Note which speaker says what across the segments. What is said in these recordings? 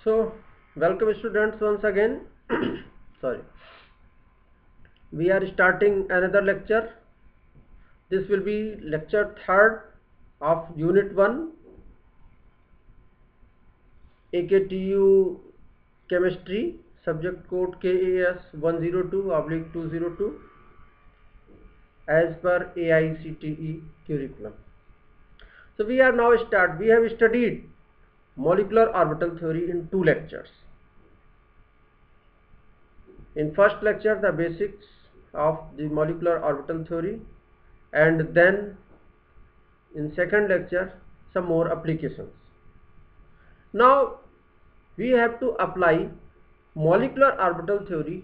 Speaker 1: So, welcome students once again. Sorry. We are starting another lecture. This will be lecture 3rd of Unit 1, AKTU Chemistry, subject code KAS 102/202 as per AICTE curriculum. So, we are now we have studied molecular orbital theory in 2 lectures. In first lecture, the basics of the molecular orbital theory, and then in second lecture some more applications. Now we have to apply molecular orbital theory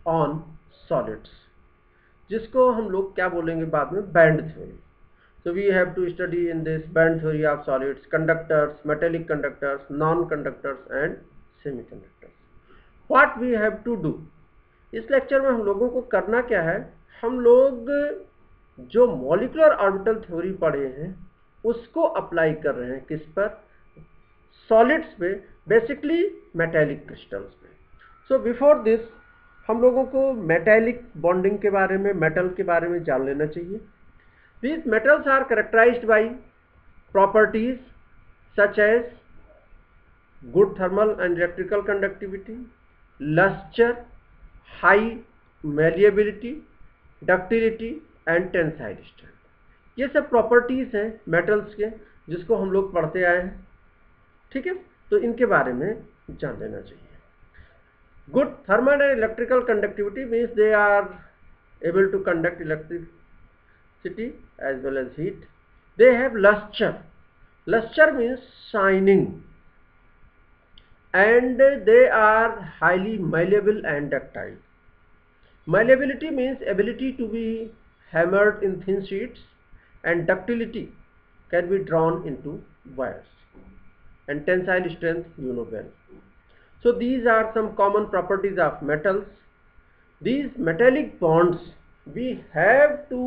Speaker 1: on solids, जिसको हम लोग क्या बोलेंगे बाद में, band theory. So we have to study in this band theory of solids, conductors, metallic conductors, non-conductors and semiconductors. What we have to do? इस lecture में हम लोगों को करना क्या है, हम लोग जो मॉलिक्यूलर ऑर्बिटल थ्योरी पढ़े हैं उसको अप्लाई कर रहे हैं किस पर, सॉलिड्स पे, बेसिकली मेटालिक क्रिस्टल्स पे. सो बिफोर दिस हम लोगों को मेटालिक बॉन्डिंग के बारे में, मेटल के बारे में जान लेना चाहिए. These metals are characterized by properties such as good thermal and electrical conductivity, luster, high malleability, ductility and tensile strength. ये सब प्रॉपर्टीज हैं मेटल्स के जिसको हम लोग पढ़ते आए हैं. ठीक है, तो इनके बारे में जान लेना चाहिए. Good thermal and electrical conductivity means they are able to conduct electricity as well as heat. They have luster. Luster means shining, and they are highly malleable and ductile. Malleability means ability to be hammered in thin sheets, and ductility can be drawn into wires, and tensile strength you know well. So these are some common properties of metals. These metallic bonds, we have to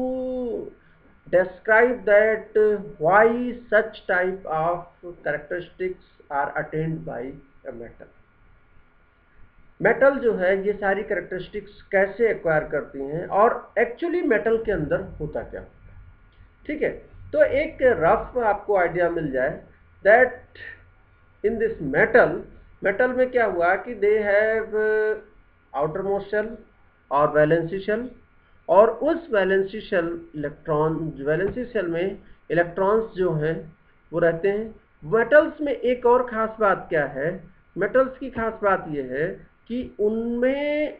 Speaker 1: describe that why such type of characteristics are attained by a metal. Metal जो है ये सारी characteristics कैसे acquire करती हैं और actually metal के अंदर होता क्या होता है. ठीक है, तो एक रफ आपको आइडिया मिल जाए दैट इन दिस मेटल में क्या हुआ कि they have outermost shell और वैलेंसी शेल, और उस वैलेंसी शेल में इलेक्ट्रॉन्स जो हैं वो रहते हैं. मेटल्स में एक और ख़ास बात क्या है, मेटल्स की खास बात ये है कि उनमें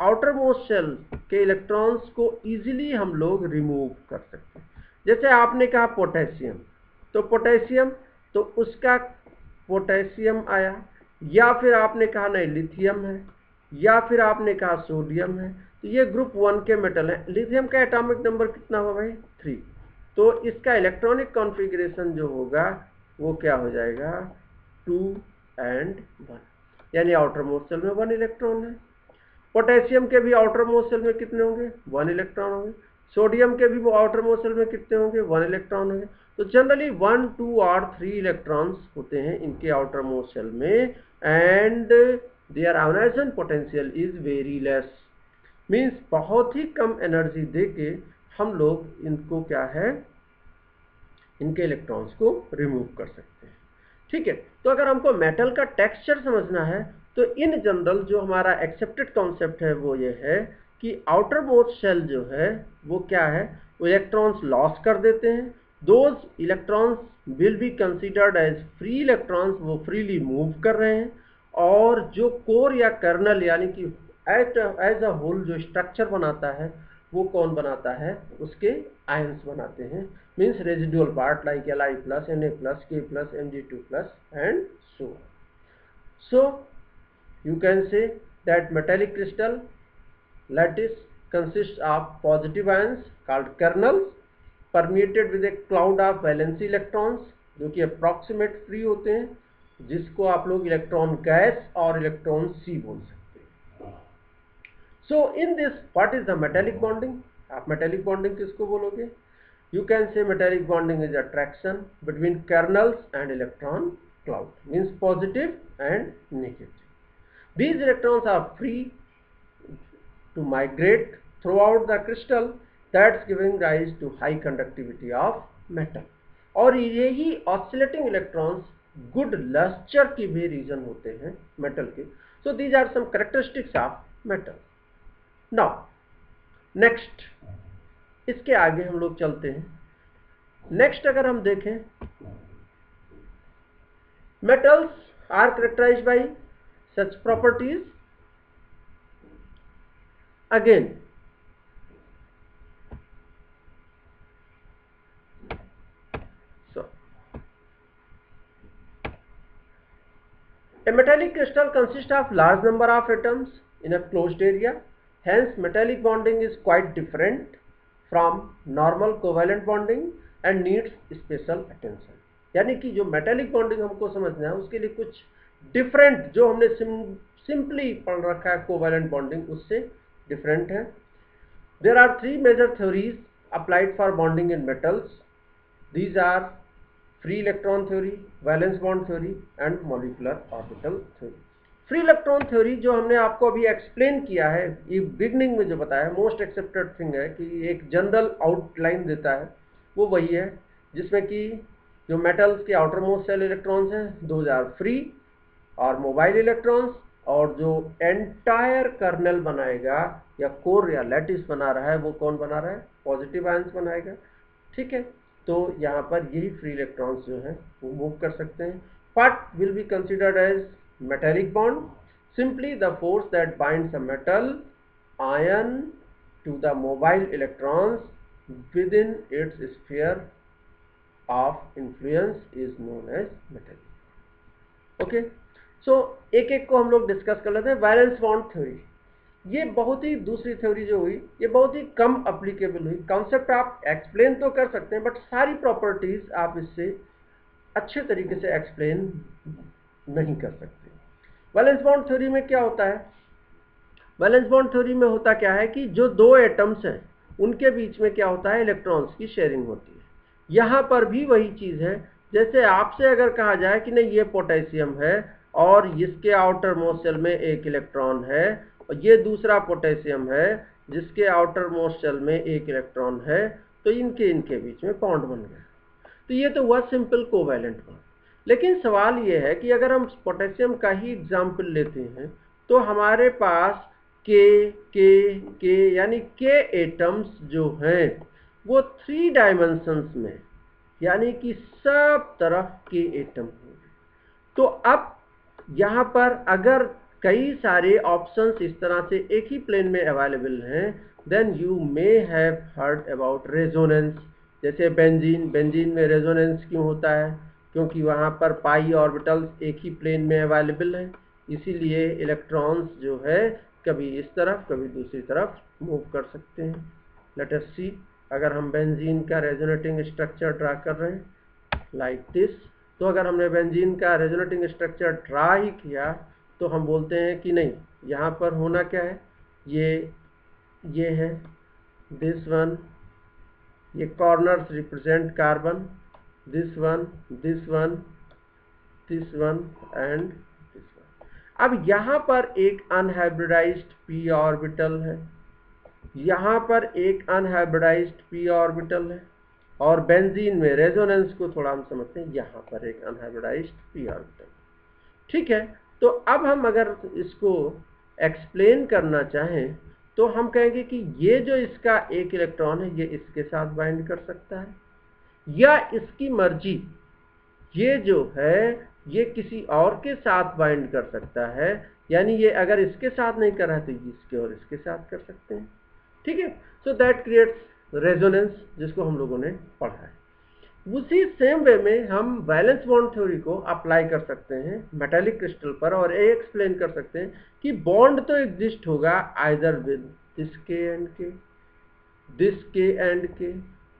Speaker 1: आउटर मोस्ट शेल के इलेक्ट्रॉन्स को इजीली हम लोग रिमूव कर सकते हैं. जैसे आपने कहा पोटेशियम, तो पोटेशियम, तो उसका पोटेशियम आया, या फिर आपने कहा नहीं लिथियम है, या फिर आपने कहा सोडियम है, तो ये ग्रुप 1 के मेटल है. लिथियम का एटॉमिक नंबर कितना होगा भाई, 3. तो इसका इलेक्ट्रॉनिक कॉन्फ़िगरेशन जो होगा वो क्या हो जाएगा, 2 and 1, यानी आउटर मोस्ट शेल में 1 इलेक्ट्रॉन है. पोटेशियम के भी आउटर मोस्ट शेल में कितने होंगे, 1 इलेक्ट्रॉन होंगे. सोडियम के भी आउटर मोस्ट शेल में कितने होंगे, 1 इलेक्ट्रॉन होंगे. तो जनरली 1, 2 और 3 इलेक्ट्रॉन्स होते हैं इनके आउटर मोस्ट शेल में, and their ionisation potential is very less. Means बहुत ही कम एनर्जी देके हम लोग इनको क्या है, इनके इलेक्ट्रॉन्स को रिमूव कर सकते हैं. ठीक है, तो अगर हमको मेटल का टेक्सचर समझना है तो इन जनरल जो हमारा एक्सेप्टेड कॉन्सेप्ट है वो ये है कि आउटर मोस्ट शेल जो है वो क्या है, वो इलेक्ट्रॉन्स लॉस कर देते हैं. Those electrons will be considered as free electrons, वो फ्रीली मूव कर रहे हैं. और जो कोर या कर्नल यानी कि एज अ होल जो स्ट्रक्चर बनाता है वो कौन बनाता है, उसके आयंस बनाते हैं. Means residual part like Li+, Na+, K+, Mg2+ and so on. So you can say that metallic crystal lattice consists of positive ions called kernels permeated with a cloud of valence electrons जो कि approximate free होते हैं, जिसको आप लोग electron gas और electron सी बोल सकते हैं. So in this, what is the metallic bonding? आप metallic bonding किसको बोलोगे? You can say metallic bonding is attraction between kernels and electron cloud, means positive and negative. These electrons are free to migrate throughout the crystal, that's giving rise to high conductivity of metal. और यही oscillating electrons good lustre की भी reason होते हैं metal के. So these are some characteristics of metal. Now next, इसके आगे हम लोग चलते हैं. नेक्स्ट अगर हम देखें, metals are characterised by such properties. Again a metallic crystal consists of large number of atoms in a closed area. Hence metallic bonding is quite different from normal covalent bonding and needs special attention. यानी कि जो metallic bonding हमको समझना है उसके लिए कुछ different, जो हमने सिंपली पढ़ रखा है कोवैलेंट बॉन्डिंग, उससे डिफरेंट है. There are 3 major theories applied for bonding in metals. These are free electron theory, valence bond theory and molecular orbital theory. Free electron theory जो हमने आपको अभी एक्सप्लेन किया है, ये बिगनिंग में जो बताया, मोस्ट एक्सेप्टेड थिंग है कि एक जनरल आउटलाइन देता है, वो वही है जिसमें कि जो मेटल्स के आउटर मोस्ट सेल इलेक्ट्रॉन्स हैं दोज आर फ्री और मोबाइल इलेक्ट्रॉन्स, और जो एंटायर कर्नल बनाएगा या कोर या लैटिस बना रहा है वो कौन बना रहा है? पॉजिटिव आयंस बनाएगा. ठीक है, तो यहाँ पर यही फ्री इलेक्ट्रॉन्स जो हैं वो मूव कर सकते हैं. What will be considered as metallic bond? Simply the force that binds a metal ion to the mobile electrons within its sphere of influence is known as metallic. Okay, so एक एक को हम लोग discuss कर लेते हैं. Valence bond theory, ये बहुत ही दूसरी थ्योरी जो हुई, ये बहुत ही कम अप्लीकेबल हुई. कॉन्सेप्ट आप एक्सप्लेन तो कर सकते हैं बट सारी प्रॉपर्टीज आप इससे अच्छे तरीके से एक्सप्लेन नहीं कर सकते. वैलेंस बॉन्ड थ्योरी में क्या होता है? वैलेंस बॉन्ड थ्योरी में होता क्या है कि जो दो एटम्स हैं उनके बीच में क्या होता है? इलेक्ट्रॉन्स की शेयरिंग होती है. यहाँ पर भी वही चीज है, जैसे आपसे अगर कहा जाए कि नहीं ये पोटेशियम है और इसके आउटर मोस्ट शेल में एक इलेक्ट्रॉन है, और ये दूसरा पोटेशियम है जिसके आउटर मोस्ट शेल में एक इलेक्ट्रॉन है, तो इनके बीच में बॉन्ड बन गया. तो ये तो हुआ सिंपल कोवैलेंट बॉन्ड. लेकिन सवाल ये है कि अगर हम पोटेशियम का ही एग्जाम्पल लेते हैं तो हमारे पास के यानी के एटम्स जो हैं वो 3 डायमेंशंस में, यानी कि सब तरफ के एटम होंगे. तो अब यहाँ पर अगर कई सारे ऑप्शंस इस तरह से एक ही प्लेन में अवेलेबल हैं, then you may have heard about resonance. जैसे बेंजीन में रेजोनेंस क्यों होता है? क्योंकि वहाँ पर पाई ऑर्बिटल्स एक ही प्लेन में अवेलेबल हैं, इसीलिए इलेक्ट्रॉन्स जो है कभी इस तरफ कभी दूसरी तरफ मूव कर सकते हैं. लेट अस सी, अगर हम बेंजीन का रेजोनेटिंग स्ट्रक्चर ड्रा कर रहे हैं लाइक दिस, तो अगर हमने बेंजीन का रेजोनेटिंग स्ट्रक्चर ड्रा ही किया तो हम बोलते हैं कि नहीं, यहाँ पर होना क्या है? ये है दिस वन, ये corners represent carbon, this one this one this one and this one. अब यहाँ पर एक अनहाइब्रिडाइज्ड p ऑर्बिटल है, यहाँ पर एक अनहाइब्रिडाइज्ड p ऑर्बिटल है, और बेंजीन में रेजोनेंस को थोड़ा हम समझते हैं, यहाँ पर एक अनहाइब्रिडाइज्ड p ऑर्बिटल. ठीक है, तो अब हम अगर इसको एक्सप्लेन करना चाहें तो हम कहेंगे कि ये जो इसका एक इलेक्ट्रॉन है ये इसके साथ बाइंड कर सकता है, या इसकी मर्जी ये जो है ये किसी और के साथ बाइंड कर सकता है, यानी ये अगर इसके साथ नहीं कर रहा है तो इसके और इसके साथ कर सकते हैं. ठीक है, सो दैट क्रिएट्स रेजोनेंस, जिसको हम लोगों ने पढ़ा है. उसी सेम वे में हम वैलेंस बॉन्ड थ्योरी को अप्लाई कर सकते हैं मेटेलिक क्रिस्टल पर, और ये एक्सप्लेन कर सकते हैं कि बॉन्ड तो एग्जिस्ट होगा आइदर विद दिस के एंड के, दिस के एंड के,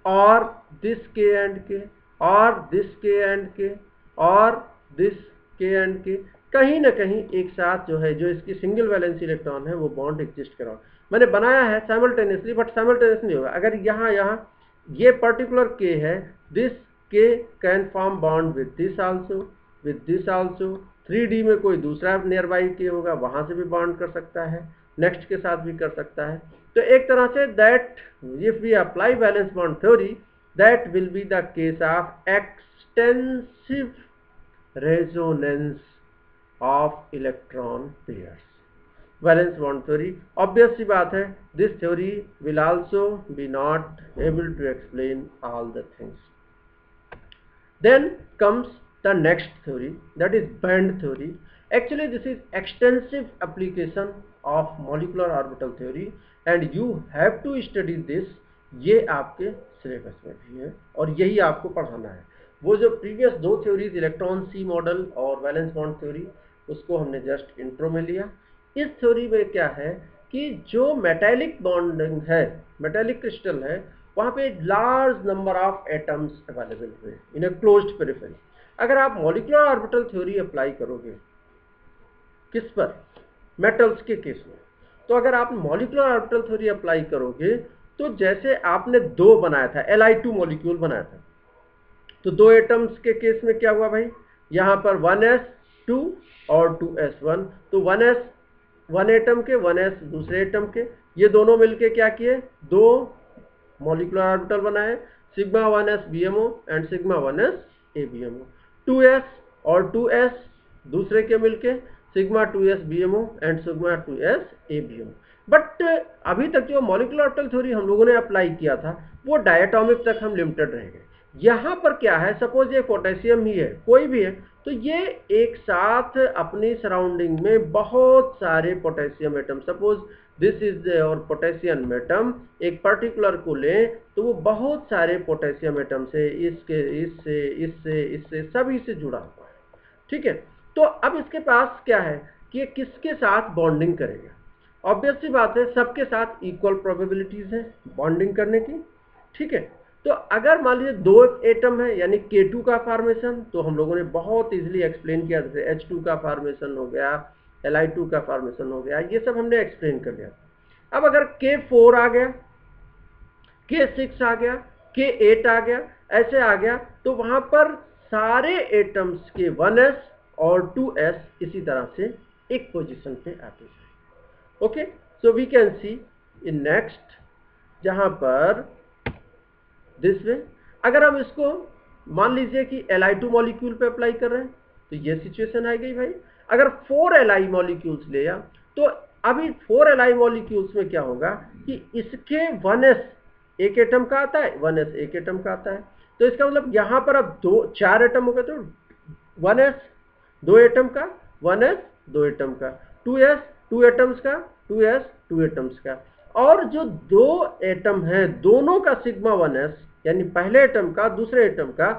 Speaker 1: और दिस के एंड के, और दिस के एंड के, और दिस के एंड के. कहीं ना कहीं एक साथ जो है, जो इसकी सिंगल वैलेंस इलेक्ट्रॉन है वो बॉन्ड एग्जिस्ट करा. मैंने बनाया है साइमल्टेनियसली, बट साइमल्टेनियस नहीं होगा. अगर यहाँ ये पर्टिकुलर के है, दिस के can form bond with this also, with this also. 3D में कोई दूसरा नियर बाई के होगा, वहां से भी बॉन्ड कर सकता है, नेक्स्ट के साथ भी कर सकता है। तो एक तरह से that if we apply valence bond theory, that will be the case of extensive resonance of electron pairs. Valence bond theory, obvious सी बात है, this theory will also be not able to explain all the things. Then comes the next theory, that is band theory. Actually this is extensive application of molecular orbital theory and you have to study this। ये आपके syllabus में भी है और यही आपको पढ़ाना है। वो जो प्रीवियस दो थ्योरीज इलेक्ट्रॉन सी मॉडल और वैलेंस बॉन्ड थ्योरी, उसको हमने जस्ट इंट्रो में लिया। इस थ्योरी में क्या है कि जो मेटेलिक बॉन्डिंग है, मेटेलिक क्रिस्टल है, वहां पे large number of atoms available हुए इन ए क्लोज्ड पेरिफेरी। अगर आप मॉलिक्यूलर ऑर्बिटल थ्योरी अप्लाई करोगे किस पर, मेटल्स के केस में, तो अगर आप मॉलिक्यूलर ऑर्बिटल थ्योरी अप्लाई करोगे तो जैसे आपने दो बनाया था, Li2 मॉलिक्यूल बनाया था, तो दो एटम्स के केस में क्या हुआ भाई, यहां पर 1s2 और 2s1, तो 1s वन एटम के, 1s दूसरे एटम के, ये दोनों मिलके क्या किए, दो मॉलिक्यूलर ऑर्बिटल बनाए, sigma 1s BMO and sigma 1s ABMO। 2s और 2s दूसरे के मिलके sigma 2s BMO and sigma 2s ABMO। But अभी तक जो मॉलिक्यूलर ऑर्बिटल थ्योरी हम लोगों ने अप्लाई किया था वो डायटोमिक तक हम लिमिटेड रह गए। यहाँ पर क्या है, सपोज ये पोटेशियम ही है, कोई भी है, तो ये एक साथ अपनी सराउंडिंग में बहुत सारे potassium atom, suppose this is और पोटेशियम एटम एक पर्टिकुलर को लें तो वो बहुत सारे पोटेशियम एटम से, इसके इससे इससे इससे सभी से जुड़ा हुआ है। ठीक है, तो अब इसके पास क्या है कि ये किसके साथ बॉन्डिंग करेगा। ऑब्वियस सी बात है, सबके साथ इक्वल प्रोबेबिलिटीज है बॉन्डिंग करने की। ठीक है, तो अगर मान लीजिए दो एटम है यानी K2 का फॉर्मेशन, तो हम लोगों ने बहुत इजीली एक्सप्लेन किया, जैसे H2 का फॉर्मेशन हो गया, Li2 का फॉर्मेशन हो गया, ये सब हमने एक्सप्लेन कर लिया। अब अगर K4 आ गया, K6 आ गया, K8 आ गया, ऐसे आ गया, तो वहां पर सारे एटम्स के 1s और 2s इसी तरह से एक पोजीशन पे आते हैं। Okay, so we can see in next, जहां पर दिस वे, अगर हम इसको मान लीजिए कि Li2 मॉलिक्यूल पे अप्लाई कर रहे हैं तो ये सिचुएशन आ गई भाई। अगर 4 Li मॉलिक्यूल्स लिया तो अभी 4 Li मॉलिक्यूल्स में क्या होगा कि इसके 1s एक एटम का आता है, 1s एक एटम का आता है, तो इसका मतलब यहां पर अब दो 4 एटम हो गए, तो 1s दो एटम का, 1s दो एटम का, 2s टू एटम्स का, 2s टू एटम्स का, और जो दो एटम है दोनों का सिग्मा 1s यानी पहले एटम का दूसरे एटम का,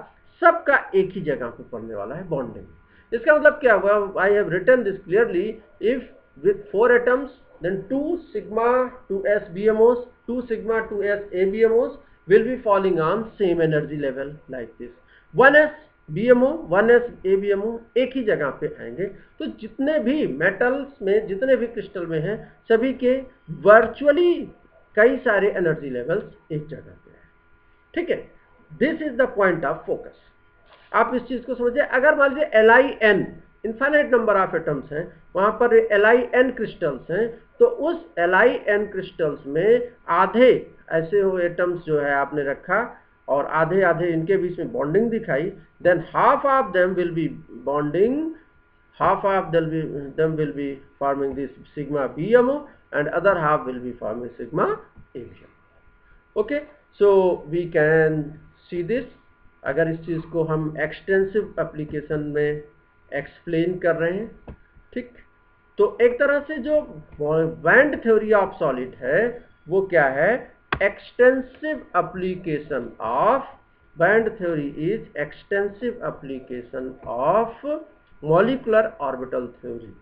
Speaker 1: सबका एक ही जगह पे पड़ने वाला है बॉन्डिंग। इसका मतलब क्या हुआ, I have written this clearly, if with 4 atoms then 2 sigma 2s BMOs, 2 sigma 2s ABMOs will be falling on same energy level like this। 1s BMO 1s ABMO एक ही जगह पे आएंगे, तो जितने भी मेटल्स में, जितने भी क्रिस्टल में हैं, सभी के वर्चुअली कई सारे एनर्जी लेवल्स एक जगह पे हैं। ठीक है, this is the point of focus. आप इस चीज को समझिए। अगर मान लीजिए Lin infinite number of atoms हैं, वहां पर Lin क्रिस्टल्स हैं, तो उस Lin क्रिस्टल्स में आधे ऐसे हो एटम्स जो है आपने रखा और आधे आधे इनके बीच में बॉन्डिंग दिखाई, than half of them will be bonding, half of them will be forming this sigma BMO and other half will be forming sigma ABMO। okay, so we can see this। अगर इस चीज को हम extensive application में explain कर रहे हैं, ठीक, तो एक तरह से जो बैंड थ्योरी ऑफ सॉलिड है वो क्या है, extensive application of band theory is extensive application of molecular orbital theory.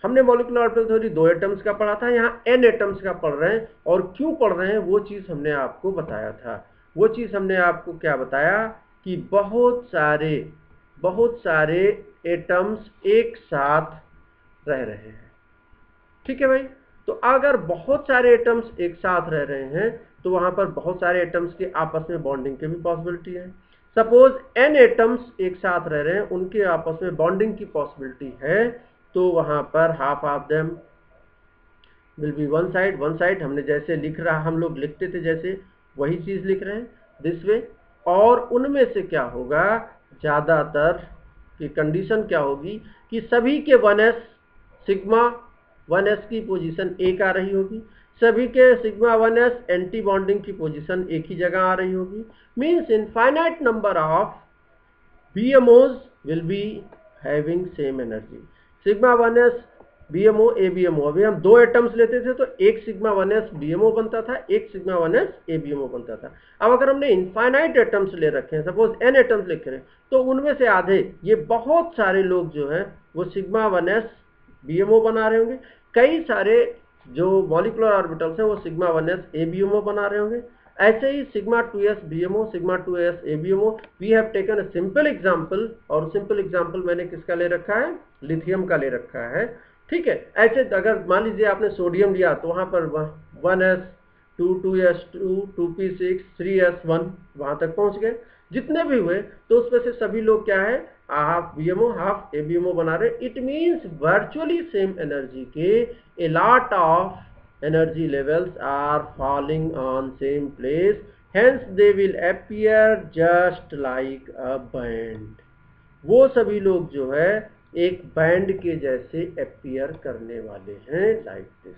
Speaker 1: हमने मॉलिक्यूलर ऑर्बिटल थ्योरी दो एटम्स का पढ़ा था, यहाँ n एटम्स का पढ़ रहे हैं, और क्यों पढ़ रहे हैं वो चीज हमने आपको बताया था। वो चीज हमने आपको क्या बताया कि बहुत सारे एटम्स एक साथ रह रहे हैं। ठीक है भाई, तो अगर बहुत सारे एटम्स एक साथ रह रहे हैं तो वहां पर बहुत सारे एटम्स के आपस में बॉन्डिंग की भी पॉसिबिलिटी है। सपोज n एटम्स एक साथ रह रहे हैं, उनके आपस में बॉन्डिंग की पॉसिबिलिटी है, तो वहां पर half of them will be one side हमने जैसे लिख रहा हम लोग लिखते थे जैसे वही चीज लिख रहे हैं दिस वे। और उनमें से क्या होगा, ज्यादातर की कंडीशन क्या होगी कि सभी के 1s सिग्मा 1s की पोजीशन एक आ रही होगी, सभी के सिग्मा 1s एंटी बॉन्डिंग की पोजीशन एक ही जगह आ रही होगी। Means infinite number of BMOs will be having same energy। Sigma 1s BMO ABMO, अभी हम दो एटम्स लेते थे तो एक सिग्मा 1s BMO बनता था, एक सिग्मा 1s ABMO बनता था। अब अगर हमने इनफाइनाइट एटम्स ले रखे हैं, सपोज n एटम्स लिख रहे हैं, तो उनमें से आधे ये बहुत सारे लोग जो हैं वो सिग्मा 1s BMO बना रहे होंगे, कई सारे जो मॉलिक्यूलर ऑर्बिटल्स हैं वो सिग्मा 1s ABMO बना रहे होंगे। ऐसे ही sigma 2s BMO sigma 2s ABMO। We have taken a simple example, और सिंपल एग्जांपल मैंने किसका ले रखा है, लिथियम का ले रखा है। ठीक है, ऐसे अगर मान लीजिए आपने सोडियम लिया तो वहां पर 1s 2s2 2p6 3s1 वहां तक पहुंच गए, जितने भी हुए तो उसमें से सभी लोग क्या है, हाफ BMO हाफ ABMO बना रहे। It means virtually same energy के a lot of energy levels are falling on same place, hence they will appear just like a band। वो सभी लोग जो है एक बैंड के जैसे अपीयर करने वाले हैं लाइक दिस।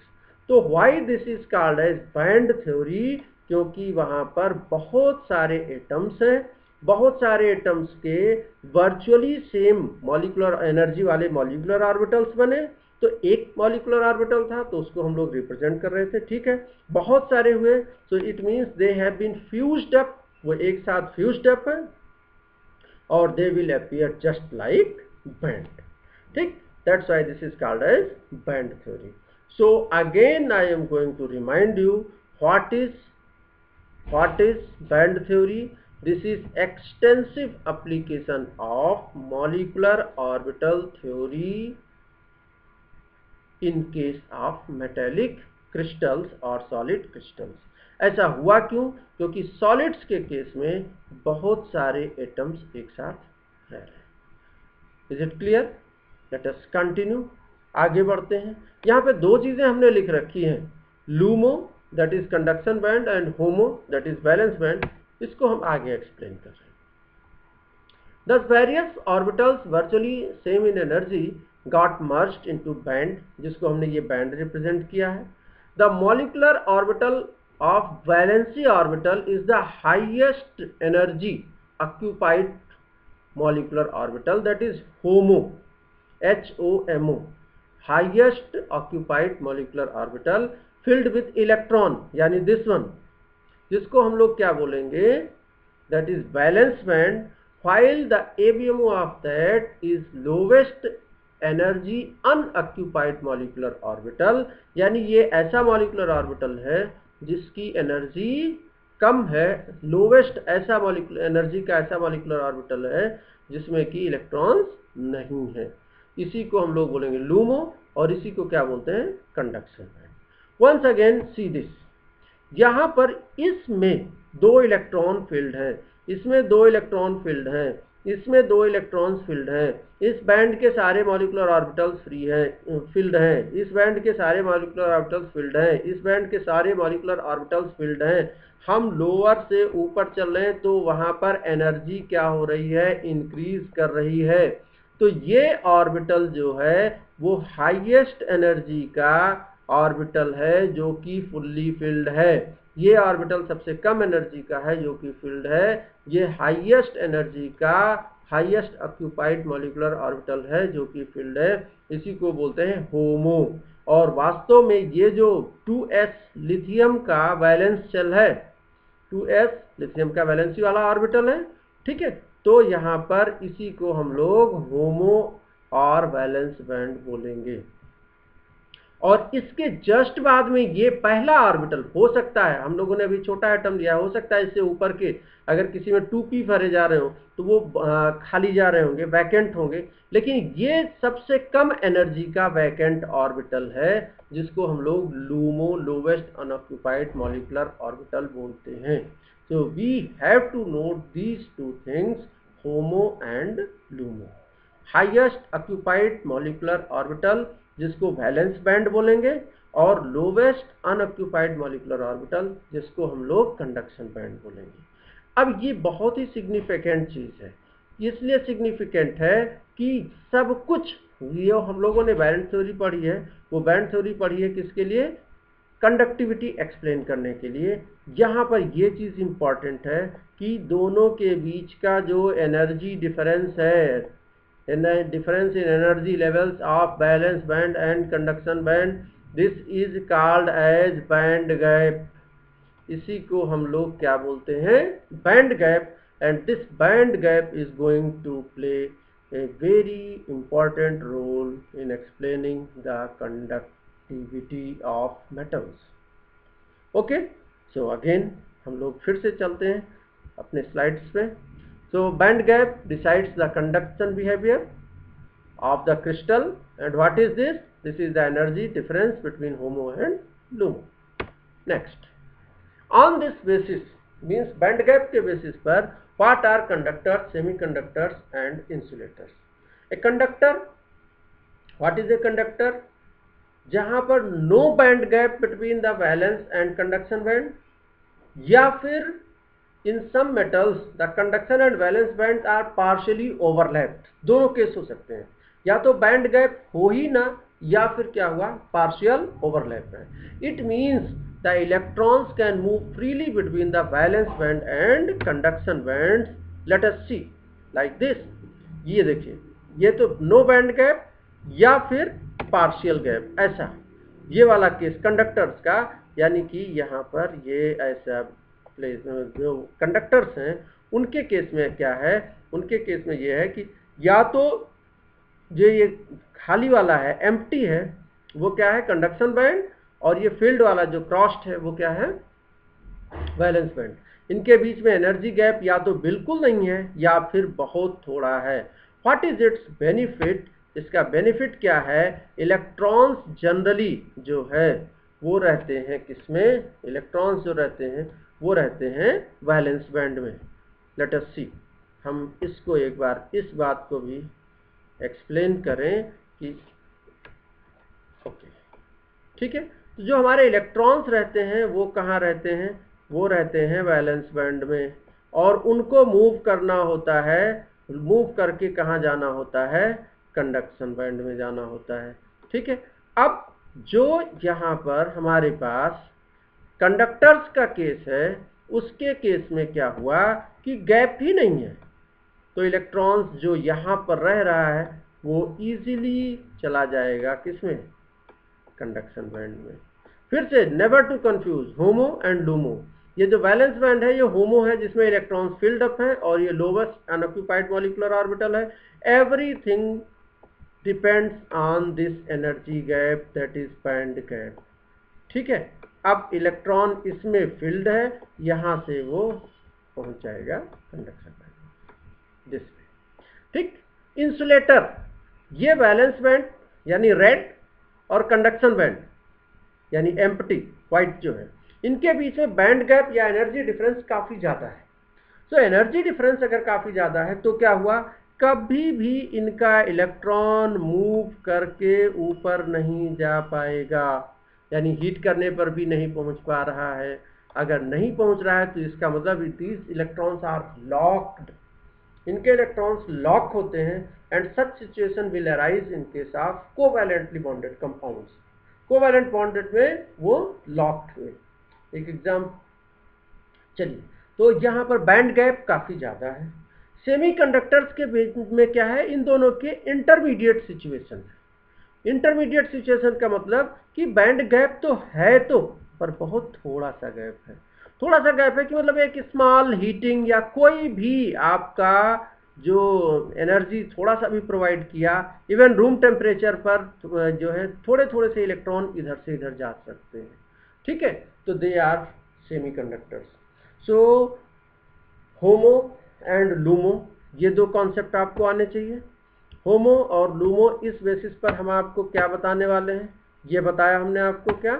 Speaker 1: तो why this is called as band theory, क्योंकि वहां पर बहुत सारे एटम्स हैं, बहुत सारे एटम्स के वर्चुअली सेम मॉलिक्यूलर एनर्जी वाले मॉलिक्यूलर ऑर्बिटल्स बने। तो एक मॉलिक्यूलर ऑर्बिटल था तो उसको हम लोग रिप्रेजेंट कर रहे थे, ठीक है, बहुत सारे हुए, so it means they have been fused up, वो एक साथ फ्यूज्ड अप है, और they will appear just like band। ठीक, that's why this is called as band theory। So again I am going to remind you what is band theory। This is extensive application of molecular orbital theory in case of metallic crystals or solid crystals। ऐसा हुआ क्यों, क्योंकि solids के case में बहुत सारे atoms एक साथ रह रहे हैं। Is it clear? Late us continue, आगे बढ़ते हैं। यहाँ पे दो चीजें हमने लिख रखी हैं, LUMO that is conduction band and homo that is valence band. इसको हम आगे एक्सप्लेन कर रहे हैं। Thus various orbitals virtually same in energy got merged into band, जिसको हमने ये band represent किया है। The molecular orbital of valency orbital is the highest energy occupied molecular orbital, that is HOMO, HOMO, highest occupied molecular orbital filled with electron, यानी this one, जिसको हम लोग क्या बोलेंगे, that is valence band, while the ABMO of that is lowest energy unoccupied molecular orbital, यानी ये ऐसा molecular orbital है जिसकी एनर्जी कम है, लोवेस्ट ऐसा मॉलिक्यूलर एनर्जी का ऐसा मॉलिक्यूलर ऑर्बिटल है जिसमें कि इलेक्ट्रॉन्स नहीं है। इसी को हम लोग बोलेंगे लूमो, और इसी को क्या बोलते हैं, conduction band. Once again see this, यहां पर इसमें दो इलेक्ट्रॉन फील्ड है, इसमें दो इलेक्ट्रॉन फील्ड है, इसमें दो इलेक्ट्रॉन्स फील्ड है, इस बैंड के सारे मॉलिक्यूलर ऑर्बिटल्स फ्री हैं, फील्ड हैं, इस बैंड के सारे मॉलिक्यूलर ऑर्बिटल्स फील्ड हैं, इस बैंड के सारे मॉलिक्यूलर ऑर्बिटल्स फील्ड हैं। हम लोअर से ऊपर चल रहे हैं तो वहां पर एनर्जी क्या हो रही है, इंक्रीज कर रही है। तो ये ऑर्बिटल जो है वो हाईएस्ट एनर्जी का ऑर्बिटल है जो कि फुल्ली फील्ड है। ये ऑर्बिटल सबसे कम एनर्जी का है जो कि फील्ड है। ये हाईएस्ट एनर्जी का हाईएस्ट ऑक्यूपाइड मॉलिक्यूलर ऑर्बिटल है जो कि फील्ड है। इसी को बोलते हैं होमो। और वास्तव में ये जो 2s लिथियम का वैलेंस शेल है, 2s लिथियम का वैलेंसी वाला ऑर्बिटल है, ठीक है, तो यहाँ पर इसी को हम लोग होमो और वैलेंस बैंड बोलेंगे। और इसके जस्ट बाद में ये पहला ऑर्बिटल हो सकता है, हम लोगों ने अभी छोटा एटम लिया, हो सकता है इससे ऊपर के अगर किसी में 2p भरे जा रहे हो तो वो खाली जा रहे होंगे, वैकेंट होंगे, लेकिन ये सबसे कम एनर्जी का वैकेंट ऑर्बिटल है जिसको हम लोग LUMO, lowest unoccupied molecular orbital बोलते हैं। So we have to note these two things, HOMO and LUMO. Highest occupied molecular orbital जिसको वैलेंस बैंड बोलेंगे, और लोवेस्ट अनऑक्यूपाइड मॉलिक्यूलर ऑर्बिटल जिसको हम लोग कंडक्शन बैंड बोलेंगे। अब ये बहुत ही सिग्निफिकेंट चीज है, इसलिए सिग्निफिकेंट है कि सब कुछ ये हम लोगों ने बैंड थ्योरी पढ़ी है, वो बैंड थ्योरी पढ़ी है किसके लिए? कंडक्टिविटी एक्सप्लेन करने के लिए। यहाँ पर ये चीज इंपॉर्टेंट है कि दोनों के बीच का जो एनर्जी डिफरेंस है, difference in energy levels of valence band and conduction band, this is called as band gap. इसी को हम लोग क्या बोलते हैं? Band gap. And this band gap is going to play a very important role in explaining the conductivity of metals. Okay, so again हम लोग फिर से चलते हैं अपने स्लाइड्स पे। So band gap decides the conduction behavior of the crystal, and what is this? This is the energy difference between HOMO and LUMO. Next, on this basis, means band gap के basis पर what are conductors, semiconductors and insulators? A conductor, what is a conductor? जहां पर no band gap between the valence and conduction band, या फिर in some metals the conduction and valence bands are partially overlapped. दोनों case हो सकते हैं, या तो बैंड गैप हो ही ना, या फिर क्या हुआ? पार्शियल ओवरलैप है। It means the electrons can move freely between the valence band and conduction band. Let us see like this. ये देखिए, ये तो नो बैंड गैप या फिर पार्शियल गैप, ऐसा ये वाला केस कंडक्टर्स का, यानी कि यहाँ पर ये ऐसा जो कंडक्टर्स हैं उनके केस में क्या है? उनके केस में ये है कि या तो जो ये खाली वाला है, एम्प्टी है, वो क्या है? कंडक्शन बैंड, और ये फील्ड वाला जो क्रॉस्ड है वो क्या है? Valence band. इनके बीच में एनर्जी गैप या तो बिल्कुल नहीं है या फिर बहुत थोड़ा है। What is it's benefit? इसका बेनिफिट क्या है? इलेक्ट्रॉन्स जनरली जो है वो रहते हैं किसमें? इलेक्ट्रॉन्स जो रहते हैं वो रहते हैं वैलेंस बैंड में। लेट अस सी, हम इसको एक बार इस बात को भी एक्सप्लेन करें कि ओके, ठीक है। तो जो हमारे इलेक्ट्रॉन्स रहते हैं वो कहाँ रहते हैं? वो रहते हैं वैलेंस बैंड में, और उनको मूव करना होता है, मूव करके कहाँ जाना होता है? कंडक्शन बैंड में जाना होता है, ठीक है। अब जो यहाँ पर हमारे पास कंडक्टर्स का केस है, उसके केस में क्या हुआ कि गैप ही नहीं है, तो इलेक्ट्रॉन्स जो यहाँ पर रह रहा है वो इजीली चला जाएगा किसमें? कंडक्शन बैंड में। फिर से never to confuse HOMO and LUMO. ये जो वैलेंस बैंड है ये होमो है जिसमें इलेक्ट्रॉन्स फिल्ड अप है, और ये लोवेस्ट अनऑक्यूपाइड मॉलिक्यूलर ऑर्बिटल है। Everything depends on this energy gap, that is band gap, ठीक है। अब इलेक्ट्रॉन इसमें फील्ड है, यहां से वो पहुंच जाएगा कंडक्शन बैंड दिस में, ठीक। इंसुलेटर, ये वैलेंस बैंड यानी रेड और कंडक्शन बैंड यानी एम्प्टी व्हाइट जो है, इनके बीच में बैंड गैप या एनर्जी डिफरेंस काफी ज्यादा है। तो एनर्जी डिफरेंस अगर काफी ज्यादा है तो क्या हुआ? कभी भी इनका इलेक्ट्रॉन मूव करके ऊपर नहीं जा पाएगा, यानी हीट करने पर भी नहीं पहुंच पा रहा है। अगर नहीं पहुंच रहा है तो इसका मतलब दीज इलेक्ट्रॉन्स आर लॉक्ड, इनके इलेक्ट्रॉन्स लॉक होते हैं, and such situation will arise in case of covalently bonded compounds. Covalent bonded में वो लॉक्ड हुए। एक एग्जाम्पल, चलिए, तो यहाँ पर बैंड गैप काफी ज्यादा है। सेमीकंडक्टर्स के बीच में क्या है? इन दोनों के इंटरमीडिएट सिचुएशन है। इंटरमीडिएट सिचुएशन का मतलब कि बैंड गैप तो है तो, पर बहुत थोड़ा सा गैप है। थोड़ा सा गैप है कि मतलब एक स्मॉल हीटिंग या कोई भी आपका जो एनर्जी थोड़ा सा भी प्रोवाइड किया, इवन रूम टेम्परेचर पर जो है थोड़े थोड़े से इलेक्ट्रॉन इधर से इधर जा सकते हैं, ठीक है। तो they are semiconductors. So HOMO and LUMO, ये दो कॉन्सेप्ट आपको आने चाहिए। होमो और लूमो, इस बेसिस पर हम आपको क्या बताने वाले हैं? ये बताया हमने आपको क्या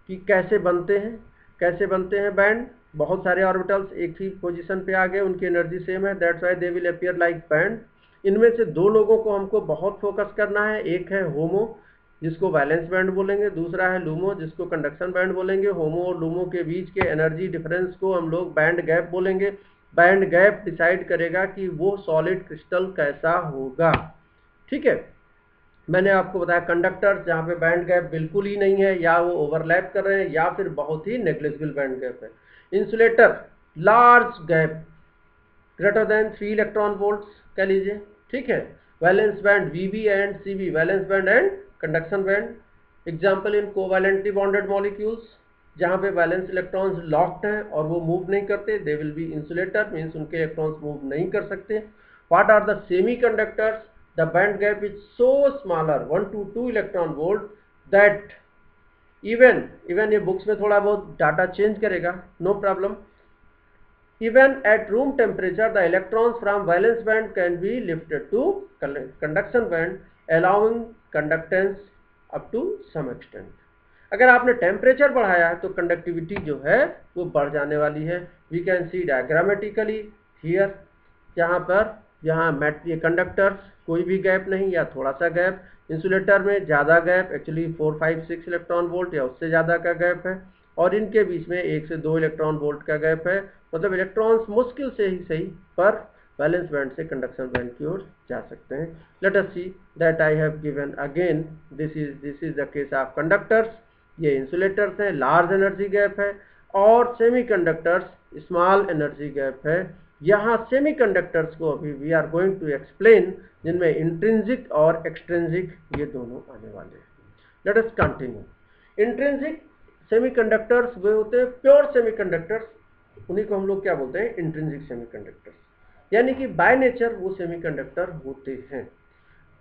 Speaker 1: कि कैसे बनते हैं, कैसे बनते हैं बैंड, बहुत सारे ऑर्बिटल्स एक ही पोजीशन पे आ गए, उनकी एनर्जी सेम है, that's why they will appear like band. इनमें से दो लोगों को हमको बहुत फोकस करना है, एक है होमो जिसको वैलेंस बैंड बोलेंगे, दूसरा है लूमो जिसको कंडक्शन बैंड बोलेंगे। होमो और लूमो के बीच के एनर्जी डिफरेंस को हम लोग बैंड गैप बोलेंगे। बैंड गैप डिसाइड करेगा कि वो सॉलिड क्रिस्टल कैसा होगा। ठीक है, मैंने आपको बताया कंडक्टर जहाँ पे बैंड गैप बिल्कुल ही नहीं है, या वो ओवरलैप कर रहे हैं, या फिर बहुत ही नेग्लिजिबल बैंड गैप है। Insulator large gap greater than 3 electron volts कह लीजिए। ठीक है, valence band VB and CB, valence band and conduction band. Example in covalently bonded molecules, जहां पे वैलेंस इलेक्ट्रॉन्स लॉक्ड हैं और वो मूव नहीं करते, they will be insulator, means उनके इलेक्ट्रॉन्स मूव नहीं कर सकते। What are the semiconductors? The band gap is so smaller 1 to 2 electron volt that even ये बुक्स में थोड़ा बहुत डाटा चेंज करेगा, no problem. Even at room temperature, the electrons from valence band can be lifted to conduction band, allowing conductance up to some extent. अगर आपने temperature बढ़ाया है तो कंडक्टिविटी जो है वो बढ़ जाने वाली है। We can see diagrammatically here, जहाँ पर यहाँ ये कंडक्टर्स कोई भी गैप नहीं या थोड़ा सा गैप, इंसुलेटर में ज़्यादा गैप, एक्चुअली 4, 5, 6 इलेक्ट्रॉन वोल्ट या उससे ज़्यादा का गैप है, और इनके बीच में 1 से 2 इलेक्ट्रॉन वोल्ट का गैप है। मतलब इलेक्ट्रॉन्स मुश्किल से ही सही पर वैलेंस बैंड से कंडक्शन बैंड की ओर जा सकते हैं। Let us see that I have given again, this is the case of conductors. ये इंसुलेटर्स हैं, लार्ज एनर्जी गैप है, और सेमीकंडक्टर्स स्मॉल एनर्जी गैप है। यहाँ सेमीकंडक्टर्स को अभी we are going to explain, जिनमें इंट्रिंसिक और एक्सट्रिंसिक ये दोनों आने वाले हैं। Let us continue. Intrinsic semiconductors वे होते हैं प्योर सेमीकंडक्टर्स, उन्हीं को हम लोग क्या बोलते हैं? इंट्रिंसिक सेमीकंडक्टर्स, यानी कि बाय नेचर वो सेमीकंडक्टर होते हैं।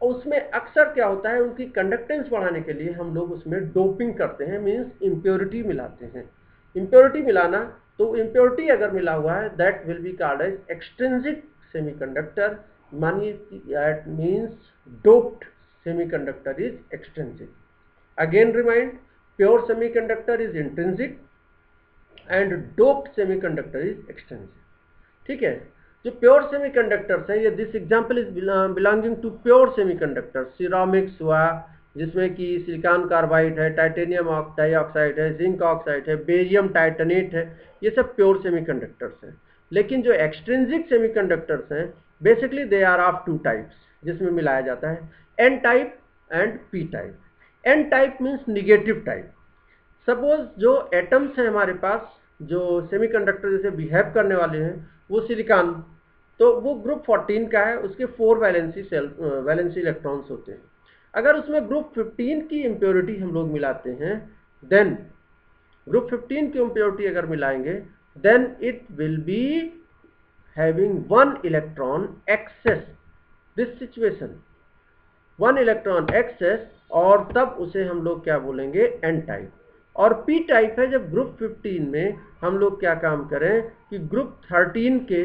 Speaker 1: उसमें अक्सर क्या होता है, उनकी कंडक्टेंस बढ़ाने के लिए हम लोग उसमें डोपिंग करते हैं, मींस इम्प्योरिटी मिलाते हैं। इम्प्योरिटी मिलाना, तो इम्प्योरिटी अगर मिला हुआ है that will be called as extrinsic semiconductor, मानिए that means doped semiconductor is extrinsic. Again remind, pure semiconductor is intrinsic and doped semiconductor is extrinsic. ठीक है, जो प्योर सेमीकंडक्टर्स हैं, ये this example is belonging to pure semiconductor. Ceramics हुआ जिसमें कि silicon carbide है, टाइटेनियम डाइऑक्साइड है, जिंक ऑक्साइड है, बेरियम टाइटेनेट है, ये सब प्योर सेमीकंडक्टर्स हैं। लेकिन जो एक्सट्रिंसिक सेमीकंडक्टर्स हैं, basically they are of 2 types, जिसमें मिलाया जाता है N type and P type. N type means negative type. Suppose जो एटम्स हैं हमारे पास, जो सेमीकंडक्टर जैसे बिहेव करने वाले हैं, वो सिलिकॉन, तो वो ग्रुप 14 का है, उसके 4 वैलेंसी इलेक्ट्रॉन्स होते हैं। अगर उसमें ग्रुप 15 की इम्प्योरिटी हम लोग मिलाते हैं, देन ग्रुप 15 की इम्प्योरिटी अगर मिलाएंगे, then it will be having 1 electron excess. This situation 1 electron excess, और तब उसे हम लोग क्या बोलेंगे? N type. और पी टाइप है जब ग्रुप 15 में हम लोग क्या काम करें कि ग्रुप 13 के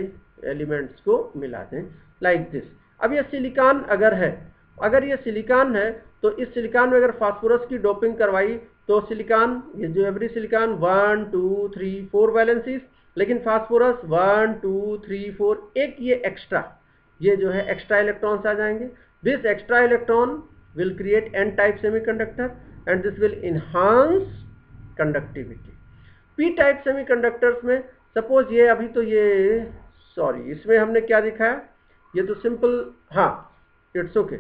Speaker 1: एलिमेंट्स को मिला दें, लाइक दिस। अब ये सिलिकॉन अगर है, अगर ये सिलिकॉन है तो इस सिलिकॉन में अगर फास्फोरस की डोपिंग करवाई तो सिलिकॉन, ये जो एवरी सिलिकॉन 1 2 3 4 वैलेंसीज, लेकिन फास्फोरस 1 2 3 4, एक ये एक्स्ट्रा, ये जो है एक्स्ट्रा इलेक्ट्रॉन्स आ जाएंगे। This extra electron will create an type semiconductor and this will enhance conductivity. P type semiconductors में सपोज ये अभी तो ये सॉरी इसमें हमने क्या दिखाया, ये तो सिंपल, हाँ इट्स ओके,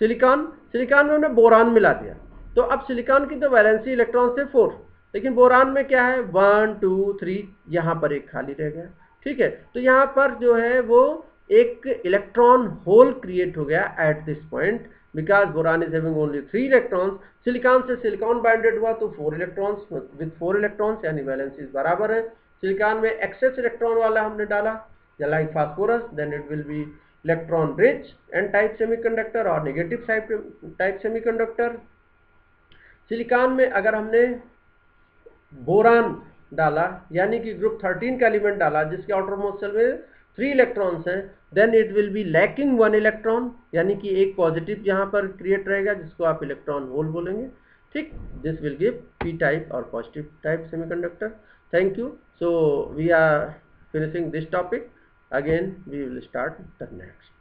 Speaker 1: सिलिकॉन में हमने बोरान मिला दिया, तो अब सिलिकॉन की तो वैलेंसी इलेक्ट्रॉन से 4, लेकिन बोरान में क्या है 1 2 3, यहाँ पर एक खाली रह गया। ठीक है, तो यहाँ पर जो है वो एक इलेक्ट्रॉन होल क्रिएट हो गया at this point, because boron is having only 3 electrons. Silicon से सिलिकॉन बाइंडेड हुआ तो 4 इलेक्ट्रॉन्स विद 4 इलेक्ट्रॉन्स, यानी वैलेंसीज बराबर है। सिलिकॉन में एक्सेस इलेक्ट्रॉन वाला हमने डाला, like phosphorus, then it will be electron rich N type semiconductor और नेगेटिव टाइप सेमीकंडक्टर। सिलिकॉन में अगर हमने बोरान डाला, यानी कि ग्रुप 13 का एलिमेंट डाला जिसके आउटर मोस्ट शेल में 3 इलेक्ट्रॉन्स हैं, then it will be lacking 1 electron, यानी कि एक पॉजिटिव यहाँ पर क्रिएट रहेगा जिसको आप इलेक्ट्रॉन होल बोलेंगे। ठीक, this will give P type और positive type semiconductor. Thank you. So we are finishing this topic. Again we will start the next.